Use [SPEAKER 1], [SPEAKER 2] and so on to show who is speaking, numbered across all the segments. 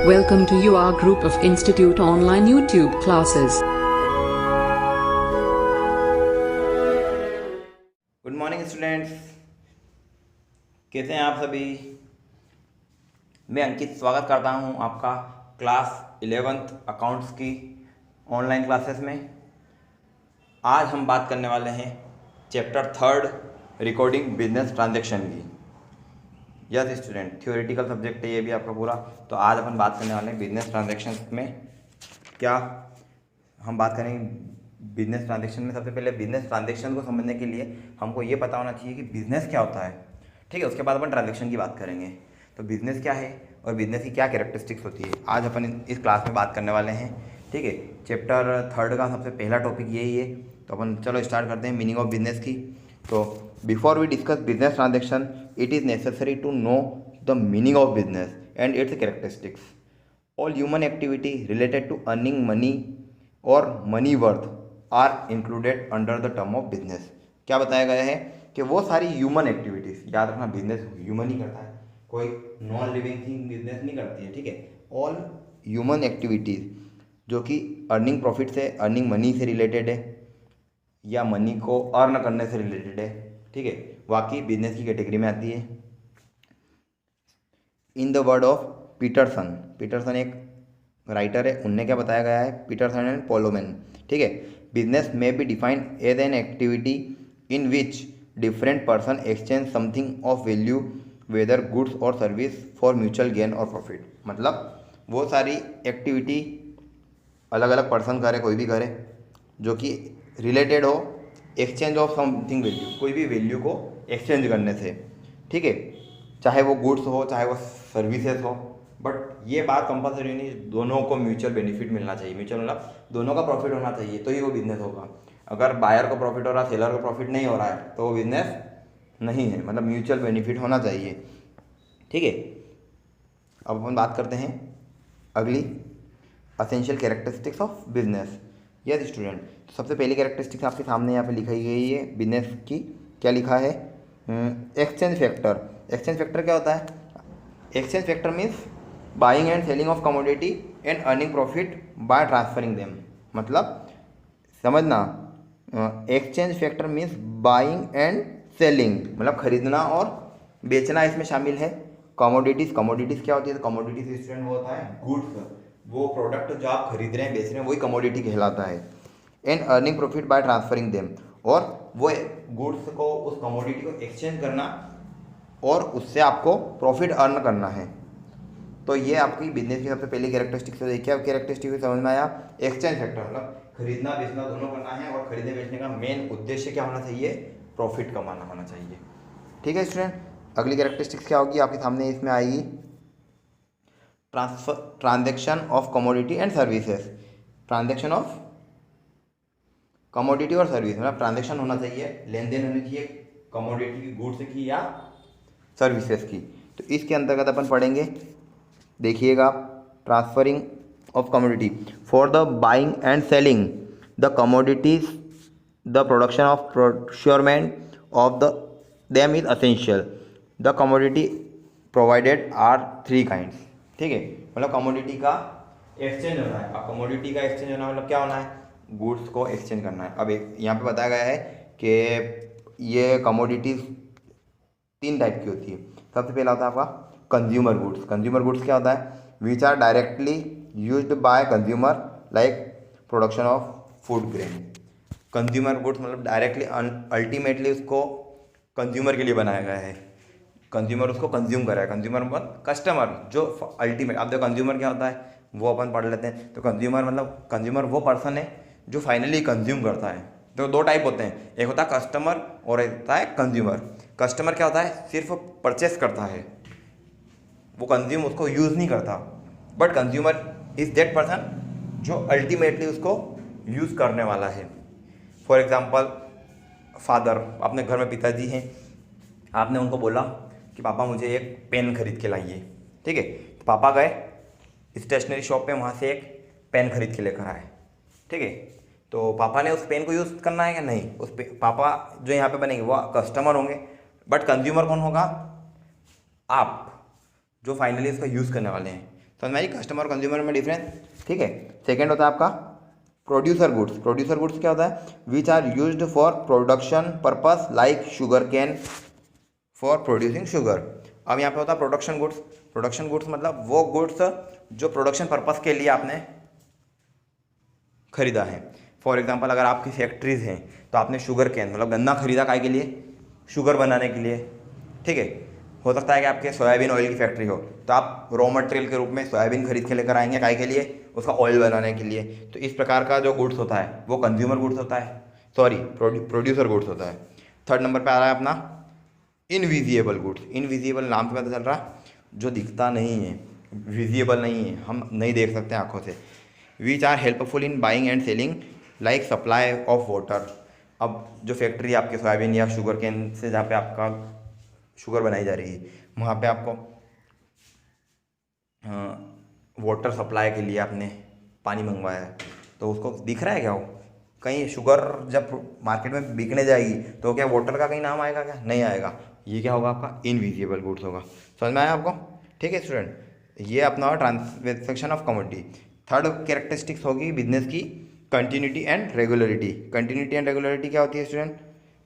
[SPEAKER 1] Welcome to your group of Institute online YouTube classes.
[SPEAKER 2] Good morning students, कैसे हैं आप सभी। मैं अंकित स्वागत करता हूं आपका क्लास 11th अकाउंट्स की ऑनलाइन क्लासेस में। आज हम बात करने वाले हैं चैप्टर 3 रिकॉर्डिंग बिजनेस ट्रांजैक्शन की। यस स्टूडेंट, थ्योरेटिकल सब्जेक्ट है ये भी आपका पूरा। तो आज अपन बात करने वाले हैं बिजनेस ट्रांजैक्शन में। क्या हम बात करेंगे बिजनेस ट्रांजैक्शन में। सबसे पहले बिजनेस ट्रांजैक्शन को समझने के लिए हमको ये पता होना चाहिए कि बिजनेस क्या होता है, ठीक है। उसके बाद अपन ट्रांजैक्शन की बात करेंगे। तो बिजनेस क्या है और बिजनेस की क्या कैरेक्टरिस्टिक्स होती है, आज अपन इस क्लास में बात करने वाले हैं, ठीक है। चैप्टर 3 का सबसे पहला टॉपिक यही है। तो अपन चलो स्टार्ट करते हैं मीनिंग ऑफ बिजनेस की। तो before we discuss business transaction, it is necessary to know the meaning of business and its characteristics. All human activity related to earning money और money worth are included under the term of business. क्या बताया गया है कि वो सारी human activities, याद रखना बिजनेस ह्यूमन ही करता है, कोई नॉन लिविंग थिंग बिजनेस नहीं करती है, ठीक है। ऑल ह्यूमन एक्टिविटीज़ जो कि अर्निंग प्रॉफिट से, अर्निंग मनी से रिलेटेड है या मनी को अर्न करने से रिलेटेड है, ठीक है, वाकई बिजनेस की कैटेगरी में आती है। In the word of Peterson, Peterson एक राइटर है, उनने क्या बताया गया है, पीटरसन एंड पोलोमैन, ठीक है। बिजनेस में be defined as an activity in which different person exchange something of value whether goods और सर्विस फॉर म्यूचुअल गेन और प्रॉफिट। मतलब वो सारी एक्टिविटी अलग अलग पर्सन करे, कोई भी करे, जो कि रिलेटेड हो एक्सचेंज ऑफ समथिंग वैल्यू, कोई भी वैल्यू को एक्सचेंज करने से, ठीक है। चाहे वो गुड्स हो चाहे वो सर्विसेज हो, बट ये बात कंपलसरी नहीं, दोनों को म्यूचुअल बेनिफिट मिलना चाहिए। म्यूचुअल मतलब दोनों का प्रॉफिट होना चाहिए तो ही वो बिजनेस होगा। अगर बायर को प्रॉफिट हो रहा है, सेलर को प्रॉफिट नहीं हो रहा है तो वो बिजनेस नहीं है। मतलब म्यूचुअल बेनिफिट होना चाहिए, ठीक है। अब अपन बात करते हैं अगली essential characteristics of business. Yes student, तो सबसे पहली कैरेक्टरिस्टिक्स आपके सामने यहाँ पे लिखाई गई है बिजनेस की। क्या लिखा है, एक्सचेंज फैक्टर। एक्सचेंज फैक्टर क्या होता है, exchange factor means buying and selling of commodity and earning profit by transferring them. मतलब समझना, exchange factor means buying and selling, मतलब खरीदना और बेचना इसमें शामिल है। कमोडिटीज़, कमोडिटीज़ क्या होती है, तो कमोडिटीज स्टूडेंट वो होता है गुड्स, वो प्रोडक्ट जो आप खरीद रहे हैं बेच रहे हैं वही कमोडिटी कहलाता है। And earning profit by transferring them, और वो गुड्स को, उस कमोडिटी को एक्सचेंज करना और उससे आपको प्रॉफिट अर्न करना है। तो ये आपकी बिजनेस की सबसे पहली कैरेक्टरिस्टिक्स है। देखिए अब कैरेक्टरिस्टिक समझ में आया। एक्सचेंज फैक्टर मतलब खरीदना बेचना दोनों करना है, और खरीदने बेचने का मेन उद्देश्य क्या होना चाहिए, प्रॉफिट कमाना होना चाहिए, ठीक है स्टूडेंट। अगली कैरेक्टरिस्टिक्स क्या होगी आपके सामने इसमें आएगी, transaction of commodity and services. Transaction of commodity और सर्विस, मतलब ट्रांजैक्शन होना चाहिए, लेन देन होनी चाहिए कमोडिटी की, गुड्स की या सर्विसेज की। तो इसके अंतर्गत अपन पढ़ेंगे, देखिएगा, transferring of commodity for the buying and selling the commodities, the production of procurement of the them is essential. The commodity provided are 3 kinds, ठीक है। मतलब कमोडिटी का एक्सचेंज होना है। अब कमोडिटी का एक्सचेंज होना मतलब क्या होना है, गुड्स को एक्सचेंज करना है। अब एक यहाँ पे बताया गया है कि ये कमोडिटीज़ 3 टाइप की होती है। सबसे पहला होता है आपका कंज्यूमर गुड्स। कंज्यूमर गुड्स क्या होता है, which are directly used by consumer like production of food grain. Consumer goods मतलब डायरेक्टली अल्टीमेटली उसको कंज्यूमर के लिए बनाया गया है, कंज्यूमर उसको कंज्यूम कर रहा है। कंज्यूमर मतलब कस्टमर, जो अल्टीमेट, अब देखो कंज्यूमर क्या होता है वो अपन पढ़ लेते हैं। तो कंज्यूमर मतलब कंज्यूमर वो पर्सन है जो फाइनली कंज्यूम करता है। तो 2 टाइप होते हैं, एक होता है कस्टमर और एक होता है कंज्यूमर। कस्टमर क्या होता है, सिर्फ परचेस करता है, वो कंज्यूम उसको यूज़ नहीं करता। But consumer is that person जो अल्टीमेटली उसको यूज़ करने वाला है। फॉर एग्जाम्पल फादर, अपने घर में पिताजी हैं, आपने उनको बोला कि पापा मुझे एक पेन खरीद के लाइए, ठीक है। तो पापा गए स्टेशनरी शॉप पे, वहाँ से एक पेन खरीद के लेकर आए, ठीक है। तो पापा ने उस पेन को यूज़ करना है या नहीं, पापा जो यहाँ पे बनेंगे वो कस्टमर होंगे, बट कंज्यूमर कौन होगा, आप जो फाइनली इसका यूज़ करने वाले हैं। समझ में आई कस्टमर और कंज्यूमर में डिफरेंस, ठीक है। सेकेंड होता है आपका प्रोड्यूसर गुड्स। प्रोड्यूसर गुड्स क्या होता है, which are used for production purpose like sugarcane for producing sugar. अब यहाँ पे होता है प्रोडक्शन गुड्स। प्रोडक्शन गुड्स मतलब वो गुड्स जो प्रोडक्शन पर्पस के लिए आपने खरीदा है। फॉर एग्जांपल अगर आपकी फैक्ट्रीज हैं तो आपने शुगर कैन मतलब गन्ना खरीदा काय के लिए, शुगर बनाने के लिए, ठीक है। हो सकता है कि आपके सोयाबीन ऑयल की फैक्ट्री हो तो आप रॉ मटेरियल के रूप में सोयाबीन खरीद के लेकर आएंगे काय के लिए, उसका ऑयल बनाने के लिए। तो इस प्रकार का जो गुड्स होता है वो कंज्यूमर गुड्स होता है, सॉरी प्रोड्यूसर गुड्स होता है। थर्ड नंबर पे आ रहा है अपना इनविजिबल गुड्स। इनविजिबल नाम से पता चल रहा है जो दिखता नहीं है, विजिबल नहीं है, हम नहीं देख सकते आंखों से। Which are helpful in buying and selling like supply of water. अब जो फैक्ट्री आपके सोयाबीन या शुगर कैन से जहाँ पे आपका शुगर बनाई जा रही है वहाँ पे आपको वाटर सप्लाई के लिए आपने पानी मंगवाया है तो उसको दिख रहा है क्या, वो कहीं शुगर जब मार्केट में बिकने जाएगी तो क्या वाटर का कहीं नाम आएगा क्या, नहीं आएगा। ये क्या होगा आपका इनविजिबल गुड्स होगा। समझ में आया आपको, ठीक है स्टूडेंट। ये अपना transaction of commodity. Third characteristics होगी बिजनेस की continuity and regularity. Continuity and regularity क्या होती है स्टूडेंट,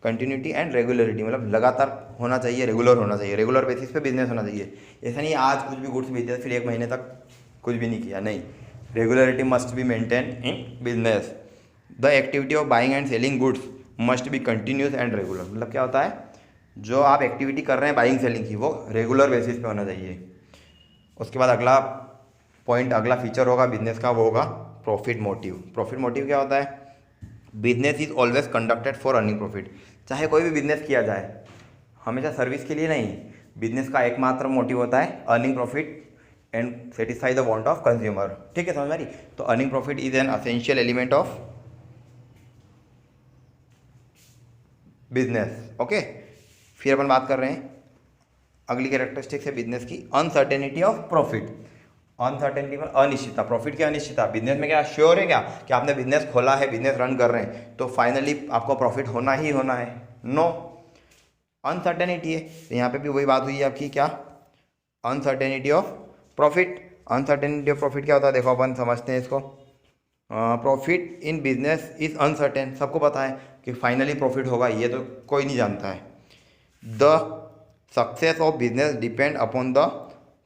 [SPEAKER 2] कंटिन्यूटी एंड रेगुलरिटी मतलब लगातार होना चाहिए, रेगुलर होना चाहिए, रेगुलर बेसिस पे बिजनेस होना चाहिए। ऐसा नहीं आज कुछ भी गुड्स बेचे फिर 1 महीने तक कुछ भी नहीं किया, नहीं। Regularity must be maintain in business. The activity of buying and selling goods must be continuous and regular. मतलब क्या होता है, जो आप एक्टिविटी कर रहे हैं बाइंग सेलिंग की वो रेगुलर बेसिस पे होना चाहिए। उसके बाद अगला पॉइंट, अगला फीचर होगा बिजनेस का, वो होगा प्रॉफिट मोटिव। प्रॉफिट मोटिव क्या होता है, business is always conducted for earning profit. चाहे कोई भी बिजनेस किया जाए हमेशा सर्विस के लिए नहीं, बिजनेस का एकमात्र मोटिव होता है earning profit and satisfy the want of consumer, ठीक है समझ में आ रही। तो earning profit is an essential element of business, okay. फिर अपन बात कर रहे हैं अगली कैरेक्टरिस्टिक्स है बिजनेस की अनसर्टेनिटी ऑफ प्रॉफिट। अनसर्टेनिटी में अनिश्चितता, प्रॉफिट की अनिश्चितता। बिजनेस में क्या श्योर है क्या कि आपने बिजनेस खोला है, बिजनेस रन कर रहे हैं तो फाइनली आपको प्रॉफिट होना ही होना है, नो। अनसर्टेनिटी है तो यहाँ पे भी वही बात हुई है आपकी, क्या uncertainty of profit. Uncertainty of profit क्या होता है, देखो अपन समझते हैं इसको। Profit in business is uncertain, सबको पता है कि फाइनली प्रॉफिट होगा, ये तो कोई नहीं जानता है। The success of business depend upon the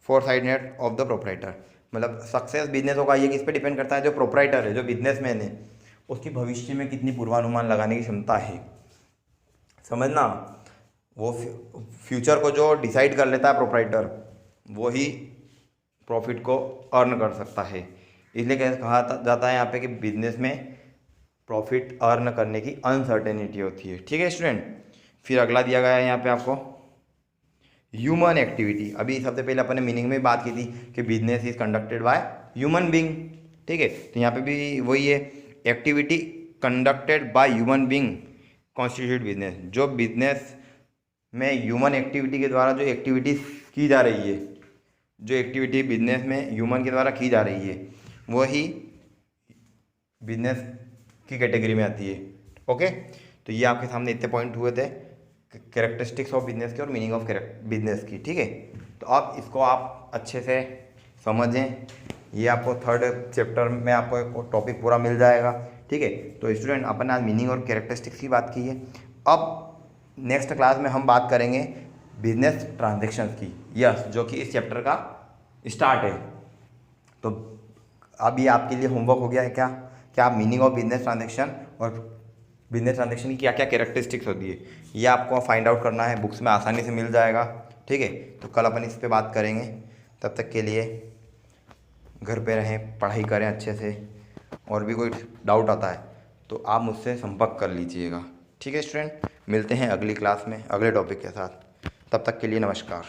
[SPEAKER 2] foresightness of the proprietor. मतलब सक्सेस बिजनेस होगा ये किस पे डिपेंड करता है, जो प्रोप्राइटर है, जो बिजनेसमैन है, उसकी भविष्य में कितनी पूर्वानुमान लगाने की क्षमता है। समझना, वो फ्यूचर को जो डिसाइड कर लेता है प्रोप्राइटर वो ही प्रॉफिट को अर्न कर सकता है। इसलिए कहा जाता है यहाँ पे कि बिजनेस में प्रॉफिट अर्न करने की अनसर्टेनिटी होती है, ठीक है स्टूडेंट। फिर अगला दिया गया है यहाँ पे आपको ह्यूमन एक्टिविटी। अभी सबसे पहले अपन ने मीनिंग में बात की थी कि business is conducted by human being, ठीक है। तो यहाँ पे भी वही है, activity conducted by human being constitute business. जो बिजनेस में ह्यूमन एक्टिविटी के द्वारा जो एक्टिविटीज की जा रही है, जो एक्टिविटी बिजनेस में ह्यूमन के द्वारा की जा रही है वही बिजनेस की कैटेगरी में आती है, ओके। तो ये आपके सामने इतने पॉइंट हुए थे कैरेक्टरिस्टिक्स ऑफ बिजनेस के और मीनिंग ऑफ बिजनेस की, ठीक है। तो अब इसको आप अच्छे से समझें, ये आपको थर्ड चैप्टर में आपको एक टॉपिक पूरा मिल जाएगा, ठीक है। तो स्टूडेंट अपन आज मीनिंग और कैरेक्टरिस्टिक्स की बात की है। अब नेक्स्ट क्लास में हम बात करेंगे बिजनेस ट्रांजैक्शंस की, यस, जो कि इस चैप्टर का स्टार्ट है। तो अब ये आपके लिए होमवर्क हो गया है क्या आप मीनिंग ऑफ बिजनेस ट्रांजैक्शन और बिजनेस ट्रांजैक्शन की क्या क्या कैरेक्टरिस्टिक्स होती है ये आपको फाइंड आउट करना है, बुक्स में आसानी से मिल जाएगा, ठीक है। तो कल अपन इस पे बात करेंगे, तब तक के लिए घर पे रहें, पढ़ाई करें अच्छे से, और भी कोई डाउट आता है तो आप मुझसे संपर्क कर लीजिएगा, ठीक है स्टूडेंट। मिलते हैं अगली क्लास में अगले टॉपिक के साथ, तब तक के लिए नमस्कार।